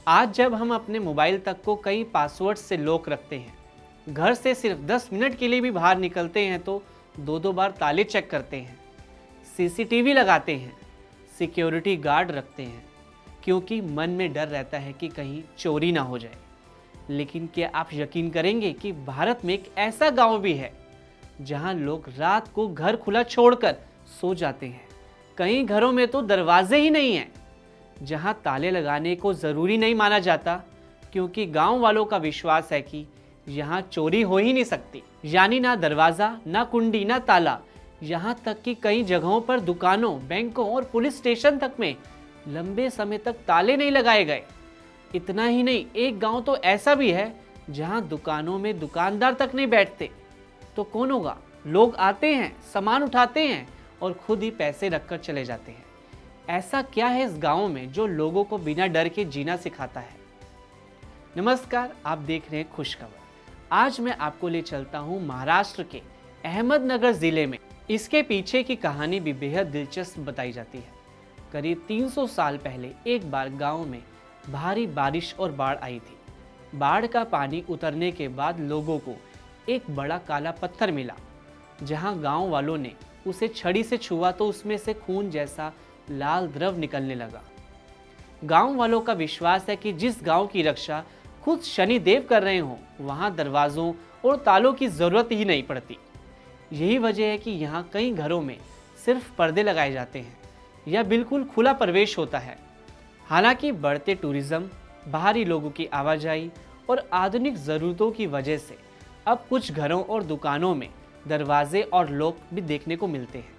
आज जब हम अपने मोबाइल तक को कई पासवर्ड से लॉक रखते हैं, घर से सिर्फ 10 मिनट के लिए भी बाहर निकलते हैं तो दो बार ताले चेक करते हैं, सीसीटीवी लगाते हैं, सिक्योरिटी गार्ड रखते हैं, क्योंकि मन में डर रहता है कि कहीं चोरी ना हो जाए। लेकिन क्या आप यकीन करेंगे कि भारत में एक ऐसा गांव भी है जहां लोग रात को घर खुला छोड़कर सो जाते हैं। कई घरों में तो दरवाजे ही नहीं हैं, जहां ताले लगाने को ज़रूरी नहीं माना जाता, क्योंकि गांव वालों का विश्वास है कि यहाँ चोरी हो ही नहीं सकती। यानी ना दरवाज़ा, ना कुंडी, ना ताला, यहाँ तक कि कई जगहों पर दुकानों, बैंकों और पुलिस स्टेशन तक में लंबे समय तक ताले नहीं लगाए गए। इतना ही नहीं, एक गांव तो ऐसा भी है जहां दुकानों में दुकानदार तक नहीं बैठते। तो कौन होगा? लोग आते हैं, सामान उठाते हैं और खुद ही पैसे रखकर चले जाते हैं। ऐसा क्या है इस गांव में जो लोगों को बिना डर के जीना सिखाता है? नमस्कार, आप देख रहे हैं खुशखबर। आज मैं आपको ले चलता हूं महाराष्ट्र के अहमदनगर जिले में। इसके पीछे की कहानी भी बेहद दिलचस्प बताई जाती है। करीब 300 साल पहले एक बार गांव में भारी बारिश और बाढ़ आई थी। बाढ़ का पानी उतरने के बाद लोगों को एक बड़ा काला पत्थर मिला। जहां गांव वालों ने उसे छड़ी से छुआ तो उसमें से खून जैसा लाल द्रव निकलने लगा। गांव वालों का विश्वास है कि जिस गांव की रक्षा खुद शनिदेव कर रहे हों, वहां दरवाजों और तालों की जरूरत ही नहीं पड़ती। यही वजह है कि यहाँ कई घरों में सिर्फ पर्दे लगाए जाते हैं या बिल्कुल खुला प्रवेश होता है। हालांकि बढ़ते टूरिज्म, बाहरी लोगों की आवाजाही और आधुनिक ज़रूरतों की वजह से अब कुछ घरों और दुकानों में दरवाजे और लॉक भी देखने को मिलते हैं।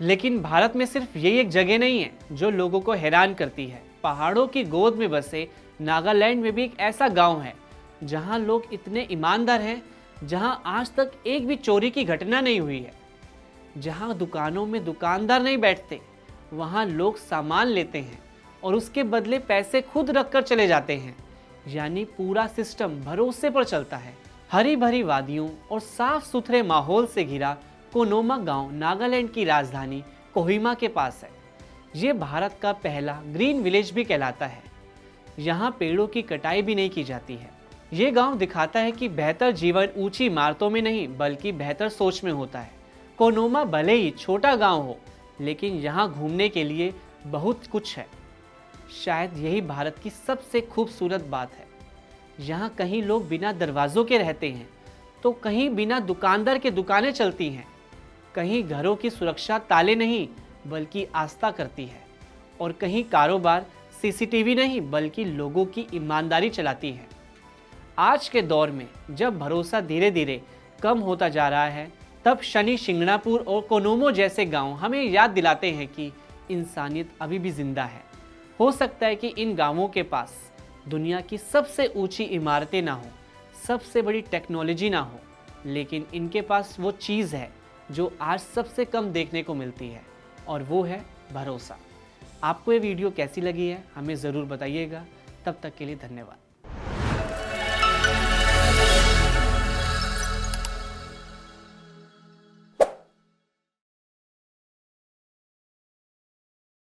लेकिन भारत में सिर्फ यही एक जगह नहीं है जो लोगों को हैरान करती है। पहाड़ों की गोद में बसे नागालैंड में भी एक ऐसा गांव है जहां लोग इतने ईमानदार हैं, जहां आज तक एक भी चोरी की घटना नहीं हुई है। जहां दुकानों में दुकानदार नहीं बैठते, वहां लोग सामान लेते हैं और उसके बदले पैसे खुद रखकर चले जाते हैं। यानी पूरा सिस्टम भरोसे पर चलता है। हरी भरी वादियों और साफ सुथरे माहौल से घिरा कोनोमा गांव नागालैंड की राजधानी कोहिमा के पास है। ये भारत का पहला ग्रीन विलेज भी कहलाता है। यहाँ पेड़ों की कटाई भी नहीं की जाती है। ये गांव दिखाता है कि बेहतर जीवन ऊंची इमारतों में नहीं बल्कि बेहतर सोच में होता है। कोनोमा भले ही छोटा गांव हो, लेकिन यहाँ घूमने के लिए बहुत कुछ है। शायद यही भारत की सबसे खूबसूरत बात है। यहाँ कहीं लोग बिना दरवाज़ों के रहते हैं, तो कहीं बिना दुकानदार के दुकानें चलती हैं। कहीं घरों की सुरक्षा ताले नहीं बल्कि आस्था करती है, और कहीं कारोबार सीसीटीवी नहीं बल्कि लोगों की ईमानदारी चलाती है। आज के दौर में जब भरोसा धीरे धीरे कम होता जा रहा है, तब शनि शिंगणापुर और कोनोमो जैसे गांव हमें याद दिलाते हैं कि इंसानियत अभी भी जिंदा है। हो सकता है कि इन गांवों के पास दुनिया की सबसे ऊंची इमारतें ना हो, सबसे बड़ी टेक्नोलॉजी ना हो, लेकिन इनके पास वो चीज़ है जो आज सबसे कम देखने को मिलती है, और वो है भरोसा। आपको ये वीडियो कैसी लगी है हमें ज़रूर बताइएगा। तब तक के लिए धन्यवाद।